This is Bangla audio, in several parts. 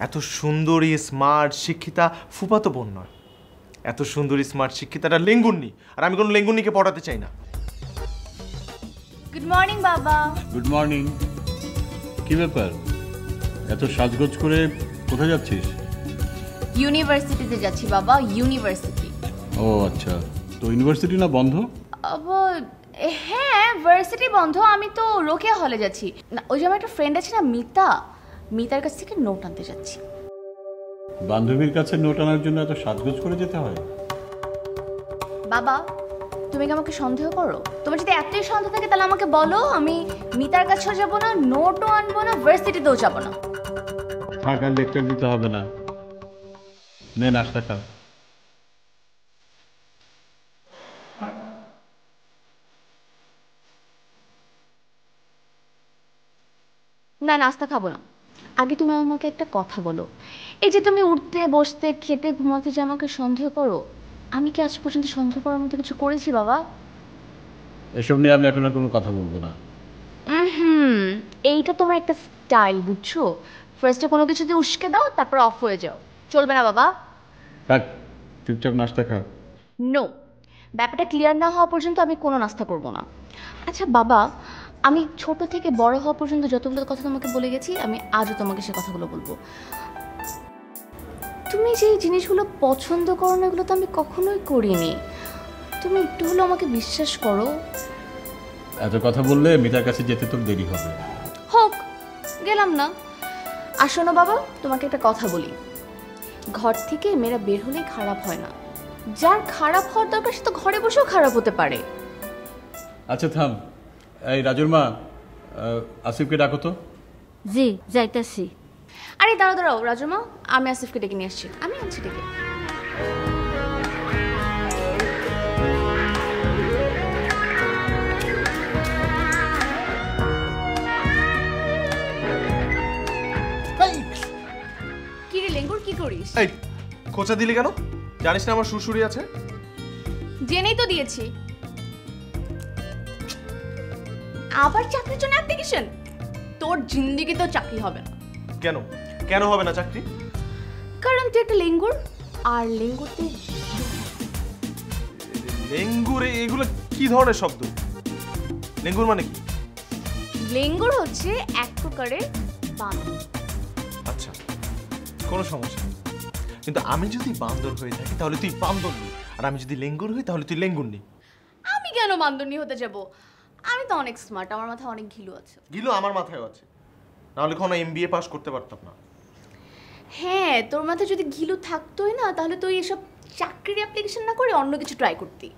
এত সুন্দরী স্মার্ট শিক্ষিতা ফুফাতো বোন নয়, এত সুন্দরী স্মার্ট শিক্ষিতাটা লেঙ্গুন্নি, আর আমি কোনো লেঙ্গুন্নিকে পড়াতে চাই না। গুড মর্নিং বাবা। Good morning. কি ব্যাপার, এত সাজগোজ করে কোথায় যাচ্ছিস? ইউনিভার্সিটিতে যাচ্ছি বাবা, ইউনিভার্সিটি। ও আচ্ছা, তো ইউনিভার্সিটি না বন্ধ? হ্যাঁ ভার্সিটি বন্ধ, আমি তো রোকেয়া হলে যাচ্ছি। না, ওই যে আমার একটা ফ্রেন্ড আছে না মিতা, মিতার কাছ থেকে নোট আনতে যাচ্ছি। বান্ধবীর কাছে নোট আনার জন্য এত সাজগোজ করে যেতে হয়? বাবা তুমি কি আমাকে সন্দেহ করো? তোমার যদি এতই সন্দেহ থাকে তাহলে আমাকে বলো, আমি মিতার কাছেও যাবো না, নোটও আনবো না, ভার্সিটিতেও যাবো না। থাকার লেকচার দিতে হবে না, নে নাস্তা খা। না নাস্তা খাবো না, আগে তুমি আমাকে একটা কথা বলো। এই যে তুমি উঠতে বসতে খেতে ঘুমাতে যে আমাকে সন্দেহ করো, আমি কি আজ পর্যন্ত সন্দেহ করার মতো কিছু করেছি বাবা? এসব নিয়ে আমি এখন আর কোনো কথা বলবো না। এইটা তোমার একটা স্টাইল বুঝছো, ফার্স্টে কোনো কিছু দিয়ে উস্কে দাও তারপর অফ হয়ে যাও, চলবে না বাবা। থাক, চুপচাপ নাস্তা খা। নো, ব্যাপারটা ক্লিয়ার না হওয়া পর্যন্ত আমি কোনো নাস্তা করব না। আচ্ছা বাবা, আমি ছোট থেকে বড় হওয়া পর্যন্ত যতগুলো কথা তোমাকে বলে গেছি, আমি আজও তোমাকে সে কথাগুলো বলবো। তুমি যে জিনিসগুলো পছন্দ করো না, এগুলো তো আমি কখনোই করিনি। তুমি একটু হলো আমাকে বিশ্বাস করো। এত কথা বললে মিতার কাছে যেতে তোর দেরি হবে। হোক, গেলাম না। আর শোনো বাবা, তোমাকে একটা কথা বলি, ঘর থেকে মেয়েরা বের হলেই খারাপ হয় না, যার খারাপ হওয়ার দরকার সে তো ঘরে বসেও খারাপ হতে পারে। আচ্ছা থাম, এই রাজুর মা, আসিফকে ডাকো তো। জি যাইতাছি। আরে দাঁড়াও দাঁড়াও রাজুমা, আমি আসিফকে ডেকে নিয়ে আসছি, আমি আনছি ডেকে। কি রে লেঙ্গুর, কি করিস? এই খোঁচা দিলি কেন? জানিস না আমার শ্বশুরি আছে? জেনেই তো দিয়েছি। আবার চাকরির জন্য অ্যাপ্লিকেশন? তোর জিন্দেগিতেও চাকরি হবে না। কেন কেন হবে না চাকরি? কারণ তুই একটা লেঙ্গুর, আর লেঙ্গুরতে লেঙ্গুরে এগুলো কি ধরনের শব্দ? লেঙ্গুর মানে কি? লেঙ্গুর হচ্ছে এক প্রকারের বাঁদর। আচ্ছা, কোনো সমস্যা নেই, কিন্তু আমি যদি বান্দর হয়ে থাকি তাহলে তুই বান্দরনি, আর আমি যদি লেঙ্গুর হই তাহলে তুই লেঙ্গুরনি। আমি কেন বান্দরনি হতে যাব? আমি তো অনেক স্মার্ট, আমার মাথায় অনেক ঘিলু আছে। ঘিলু আমার মাথায়ও আছে, নাহলে কোনো MBA পাস করতে পারতাম না। হ্যাঁ, তোর মাথায় যদি ঘিলু থাকতোই না তাহলে তুই এসব চাকরির অ্যাপ্লিকেশন না করে অন্য কিছু ট্রাই করতি।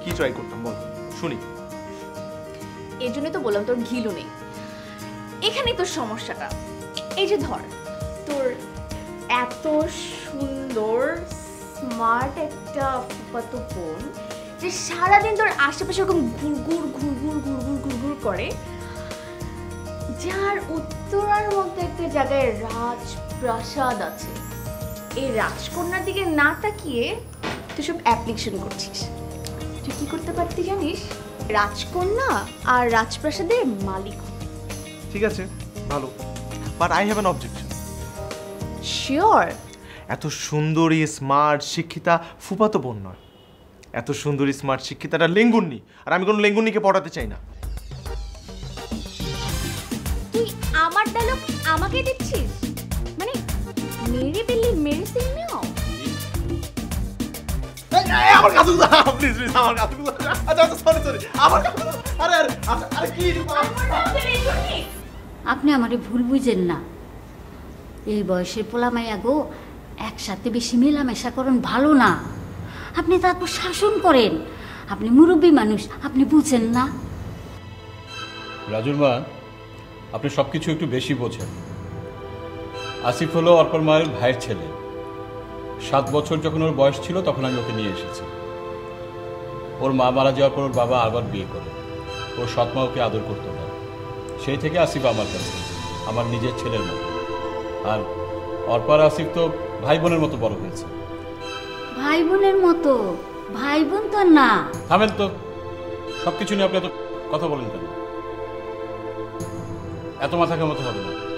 কি ট্রাই করতাম বল শুনি। এই জন্যই তো বললাম তোর ঘিলু নেই, এখানেই তোর সমস্যাটা। এই যে ধর, তোর এত সুন্দর স্মার্ট একটা ফুফাতো বোন যে সারাদিন তোর আশেপাশে এরকম ঘুরঘুর ঘুরঘুর ঘুরঘুর ঘুরঘুর করে, যার উত্তরার মধ্যে একটা জায়গায় রাজপ্রাসাদ আছে, এই রাজকন্যার দিকে না তাকিয়ে তুই সব অ্যাপ্লিকেশন করছিস। তুই কি করতে পারতি জানিস? রাজকন্যা আর রাজপ্রাসাদের মালিক। ঠিক আছে, ভালো, but I have an objection. Sure? এত সুন্দরী স্মার্ট শিক্ষিতা ফুফাতো বোন নয়, এত সুন্দরী স্মার্ট শিক্ষিতাটা লেঙ্গুন্নি, আর আমি কোনো লেঙ্গুন্নিকে পড়াতে চাই না। তুই আমার ডায়লগ আমাকে দিচ্ছিস? মানে মেরে বেলি মেরে সিং নাও। আমার কাছে প্লিজ প্লিজ আমার কাছে। আচ্ছা আচ্ছা সরি সরি, আমার কাছে। আরে আরে আচ্ছা আরে কি আপনি আমারে ভুল বুঝেন না। এই বয়সের পোলা মাইয়া গো, একসাথে বেশি মেলামেশা করেন ভালো না। আপনি তারপর শাসন করেন, আপনি মুরব্বী মানুষ, আপনি বুঝেন না। রাজুর মা, আপনি সব কিছু একটু বেশি বোঝেন। আসিফ হলো অর্পর মায়ের ভাইয়ের ছেলে। 7 বছর যখন ওর বয়স ছিল তখন আমি ওকে নিয়ে এসেছি। ওর মা মারা যাওয়ার পর ওর বাবা আবার বিয়ে করে। ওর সৎ মা ওকে আদর করতো না, সেই থেকে আসিফ আমার কাছে, আমার নিজের ছেলের মতো। আর অর্পার আসিফ তো ভাই বোনের মতো বড় হয়েছে। ভাই বোনের মতো? ভাই বোন তো না। থামেন তো, সব কিছু নিয়ে আপনি এত কথা বলেন কেন? এত মাথা কামাতে হবে না।